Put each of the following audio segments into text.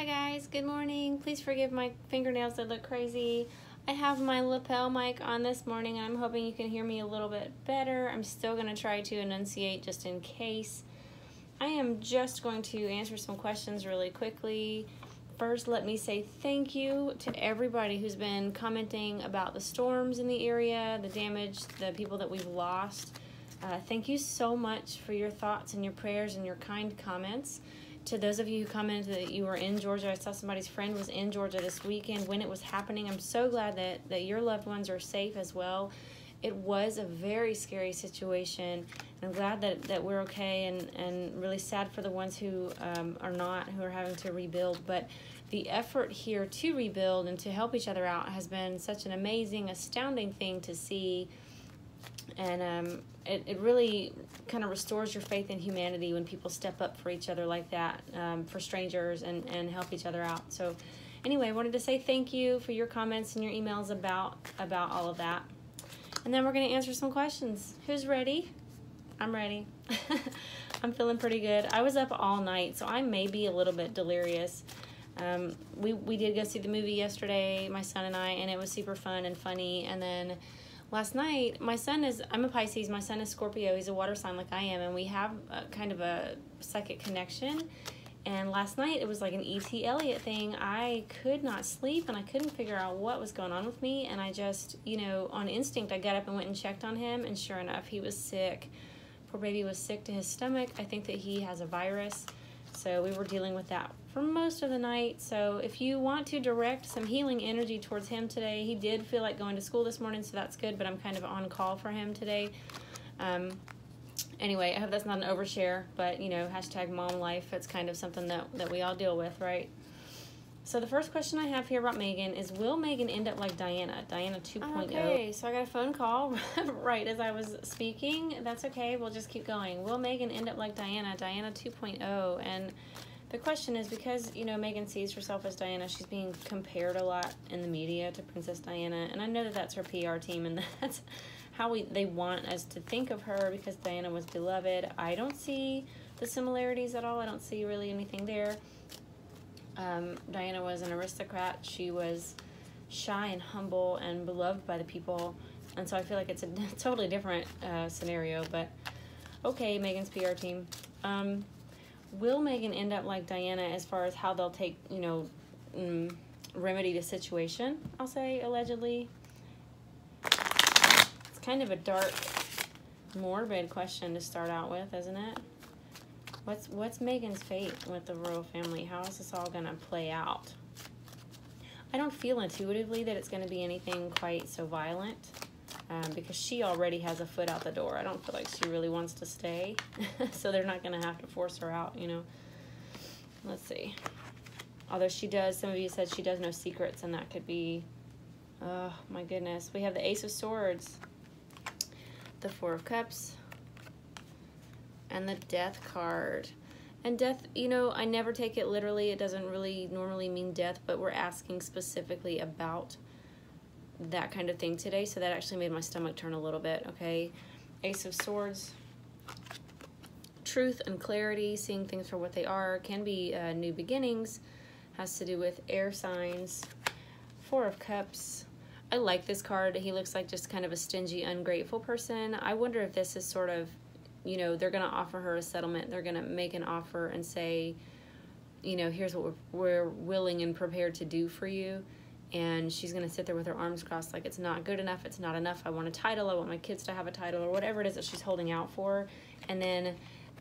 Hi guys, good morning. Please forgive my fingernails that look crazy. I have my lapel mic on this morning and I'm hoping you can hear me a little bit better. I'm still going to try to enunciate just in case. I am just going to answer some questions really quickly. First, let me say thank you to everybody who's been commenting about the storms in the area, the damage, the people that we've lost. Thank you so much for your thoughts and your prayers and your kind comments. To those of you who commented that you were in Georgia, I saw somebody's friend was in Georgia this weekend when it was happening. I'm so glad that your loved ones are safe as well. It was a very scary situation. I'm glad that we're okay and really sad for the ones who are not, who are having to rebuild. But the effort here to rebuild and to help each other out has been such an amazing, astounding thing to see. And it really kind of restores your faith in humanity when people step up for each other like that, for strangers and help each other out. So anyway, I wanted to say thank you for your comments and your emails about all of that. And then we're going to answer some questions. Who's ready? I'm ready. I'm feeling pretty good. I was up all night, so I may be a little bit delirious. We did go see the movie yesterday, my son and I, and it was super fun and funny. And then last night, I'm a Pisces, my son is Scorpio, he's a water sign like I am, and we have kind of a psychic connection. And last night, it was like an E.T. Elliott thing. I could not sleep, and I couldn't figure out what was going on with me, and I just, on instinct, I got up and went and checked on him, and sure enough, he was sick. Poor baby was sick to his stomach. I think that he has a virus, so we were dealing with that for most of the night. So if you want to direct some healing energy towards him today, he did feel like going to school this morning, so that's good, but I'm kind of on call for him today. Anyway, I hope that's not an overshare, but, hashtag mom life, it's kind of something that we all deal with, right? So the first question I have here about Meghan is, will Meghan end up like Diana 2.0? Okay, so I got a phone call right as I was speaking. That's okay, we'll just keep going. Will Meghan end up like Diana 2.0? And the question is because, Meghan sees herself as Diana, she's being compared a lot in the media to Princess Diana, and I know that that's her PR team, and that's how they want us to think of her because Diana was beloved. I don't see the similarities at all. I don't see really anything there. Diana was an aristocrat. She was shy and humble and beloved by the people, and so I feel like it's a totally different scenario, but okay, Meghan's PR team. Will Meghan end up like Diana as far as how they'll take, remedy the situation, I'll say, allegedly? It's kind of a dark, morbid question to start out with, isn't it? What's Meghan's fate with the royal family? How is this all going to play out? I don't feel intuitively that it's going to be anything quite so violent. Because she already has a foot out the door. I don't feel like she really wants to stay. So they're not going to have to force her out, Let's see. Although she does, some of you said she does know secrets, and that could be, oh my goodness. We have the Ace of Swords, the Four of Cups, and the Death card. And death, I never take it literally. It doesn't really normally mean death, but we're asking specifically about that kind of thing today, so that actually made my stomach turn a little bit. Okay, Ace of Swords, truth and clarity, seeing things for what they are, can be new beginnings, has to do with air signs. Four of Cups, I like this card. He looks like just kind of a stingy, ungrateful person. I wonder if this is sort of, they're going to offer her a settlement. They're going to make an offer and say, here's what we're willing and prepared to do for you. And she's going to sit there with her arms crossed like it's not good enough, it's not enough, I want a title, I want my kids to have a title, or whatever it is that she's holding out for. And then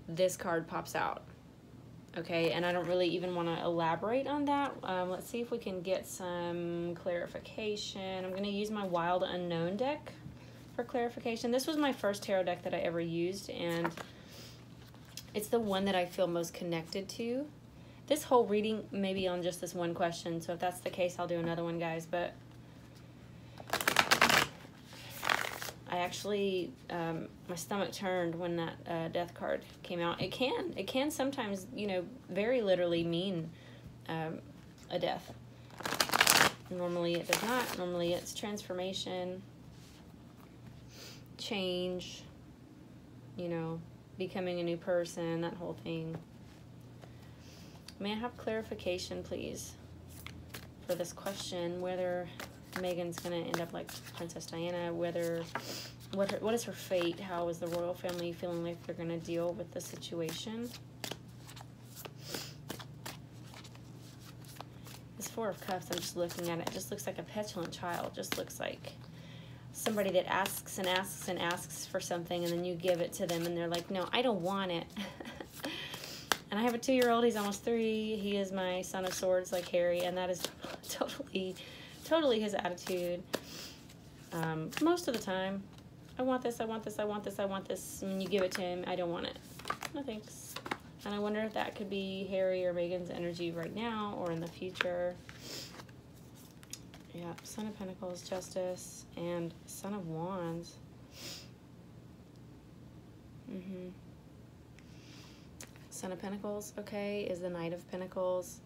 this card pops out. Okay, and I don't really even want to elaborate on that. Let's see if we can get some clarification. I'm going to use my Wild Unknown deck for clarification. This was my first tarot deck that I ever used, and it's the one that I feel most connected to. This whole reading may be on just this one question, so if that's the case, I'll do another one, guys. But I actually, my stomach turned when that death card came out. It can sometimes, very literally mean a death. Normally it does not. Normally it's transformation, change, becoming a new person, that whole thing. May I have clarification, please, for this question, whether Meghan's going to end up like Princess Diana, what is her fate? How is the royal family feeling like they're going to deal with the situation? This Four of Cups, I'm just looking at it. It just looks like a petulant child. Just looks like somebody that asks and asks and asks for something, and then you give it to them, and they're like, no, I don't want it. And I have a 2-year-old. He's almost 3. He is my Son of Swords, like Harry, and that is totally his attitude. Most of the time, I want this, I want this, I want this, I want this. And when you give it to him, I don't want it. No thanks. And I wonder if that could be Harry or Meghan's energy right now or in the future. Yeah, Son of Pentacles, Justice, and Son of Wands. Son of Pentacles, okay, is the Knight of Pentacles.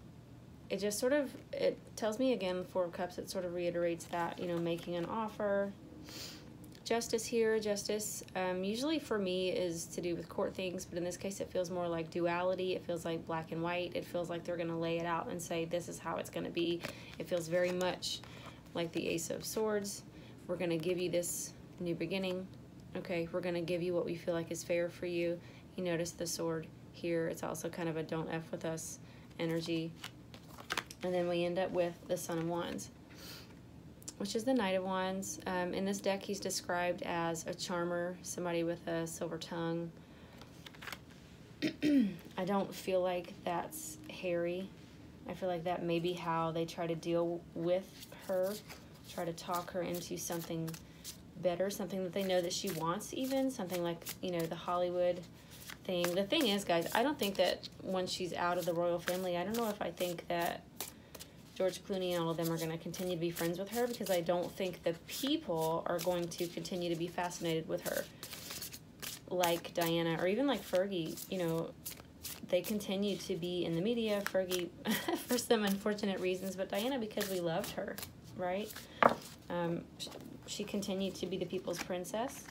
It just sort of, it tells me again, the Four of Cups, it sort of reiterates that, you know, making an offer. Justice here, Justice, usually for me is to do with court things, but in this case it feels more like duality. It feels like black and white. It feels like they're going to lay it out and say, this is how it's going to be. It feels very much like the Ace of Swords. We're going to give you this new beginning. Okay, we're going to give you what we feel like is fair for you. You notice the sword here. It's also kind of a don't F with us energy. And then we end up with the Son of Wands, which is the Knight of Wands. In this deck, he's described as a charmer, somebody with a silver tongue. I don't feel like that's Harry. I feel like that may be how they try to deal with her, try to talk her into something better, something that they know that she wants even, something like, you know, the Hollywood thing. The thing is, guys, I don't think that when she's out of the royal family, I don't know if I think that George Clooney and all of them are going to continue to be friends with her, because I don't think the people are going to continue to be fascinated with her like Diana or even like Fergie. You know, they continue to be in the media. Fergie for some unfortunate reasons, but Diana because we loved her, right? She continued to be the people's princess.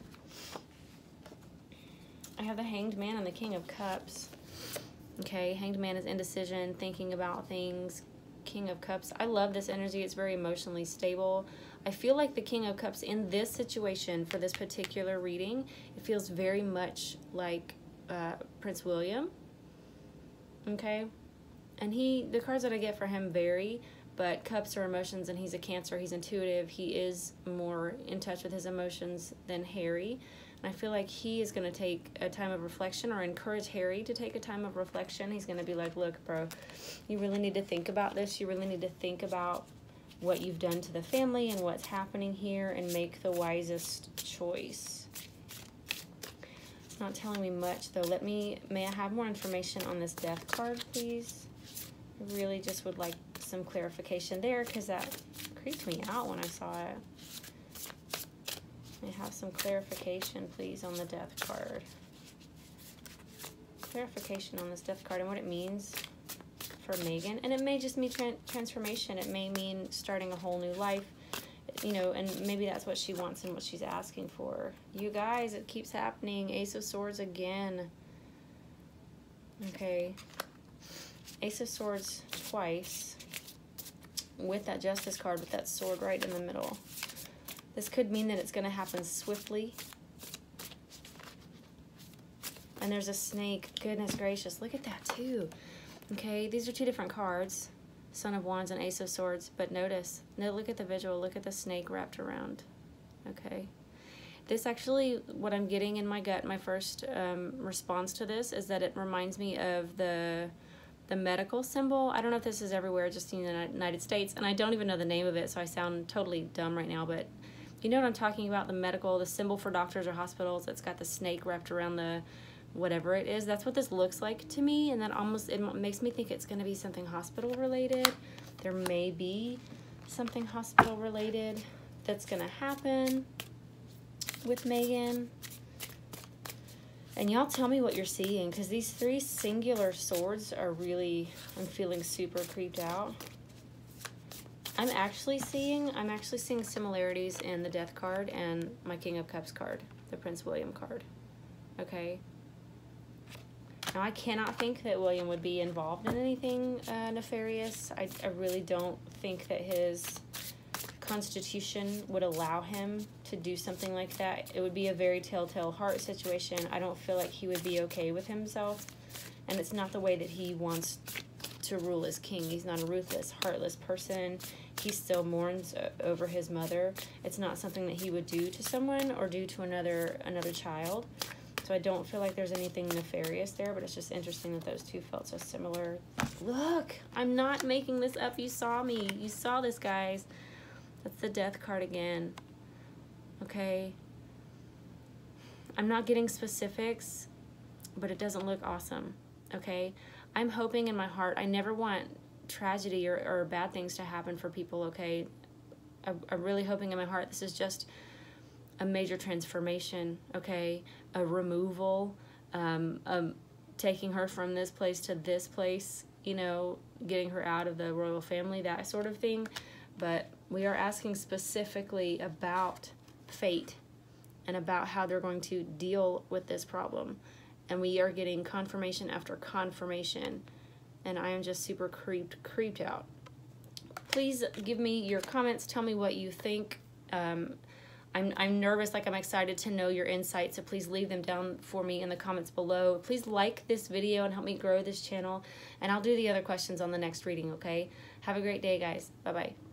I have the Hanged Man and the King of Cups. Okay, Hanged Man is indecision, thinking about things. King of Cups, I love this energy. It's very emotionally stable. I feel like the King of Cups in this situation for this particular reading, it feels very much like Prince William. Okay, and the cards that I get for him vary, but Cups are emotions, and he's a Cancer. He's intuitive. He is more in touch with his emotions than Harry. And I feel like he is going to take a time of reflection, or encourage Harry to take a time of reflection. He's going to be like, look, bro, you really need to think about this. You really need to think about what you've done to the family and what's happening here, and make the wisest choice. It's not telling me much, though. May I have more information on this Death card, please? I really just would like some clarification there, because that creeped me out when I saw it. May I have some clarification, please, on the Death card. Clarification on this Death card and what it means for Meghan. And it may just mean transformation. It may mean starting a whole new life, you know, and maybe that's what she wants and what she's asking for. You guys, it keeps happening. Ace of Swords again. Okay. Ace of Swords twice with that Justice card, with that sword right in the middle. This could mean that it's going to happen swiftly. And there's a snake. Goodness gracious. Look at that too. Okay, these are two different cards. Son of Wands and Ace of Swords. But notice, look at the visual. Look at the snake wrapped around. Okay. This actually, what I'm getting in my gut, my first response to this is that it reminds me of the medical symbol. I don't know if this is everywhere, just in the United States. And I don't even know the name of it, so I sound totally dumb right now. But you know what I'm talking about? The symbol for doctors or hospitals. It's got the snake wrapped around the whatever it is. That's what this looks like to me, and that it makes me think it's going to be something hospital related. There may be something hospital related that's going to happen with Meghan. And y'all tell me what you're seeing, because these three singular swords are really, I'm feeling super creeped out. I'm actually seeing similarities in the Death card and my King of Cups card, the Prince William card. Okay. Now, I cannot think that William would be involved in anything nefarious. I really don't think that his constitution would allow him to do something like that. It would be a very telltale heart situation. I don't feel like he would be okay with himself, and it's not the way that he wants to rule as king. He's not a ruthless, heartless person. He still mourns over his mother. It's not something that he would do to someone or do to another child. So I don't feel like there's anything nefarious there, but it's just interesting that those two felt so similar. Look, I'm not making this up. You saw me. You saw this, guys. That's the death card again. Okay? I'm not getting specifics, but it doesn't look awesome. Okay? I'm hoping in my heart, I never want tragedy or bad things to happen for people, okay? I'm really hoping in my heart this is just a major transformation, okay? A removal, taking her from this place to this place, you know, getting her out of the royal family, that sort of thing. But we are asking specifically about fate and about how they're going to deal with this problem. And we are getting confirmation after confirmation. And I am just super creeped out. Please give me your comments. Tell me what you think. I'm nervous, like I'm excited to know your insights, so please leave them down for me in the comments below. Please like this video and help me grow this channel, and I'll do the other questions on the next reading, okay? Have a great day, guys. Bye-bye.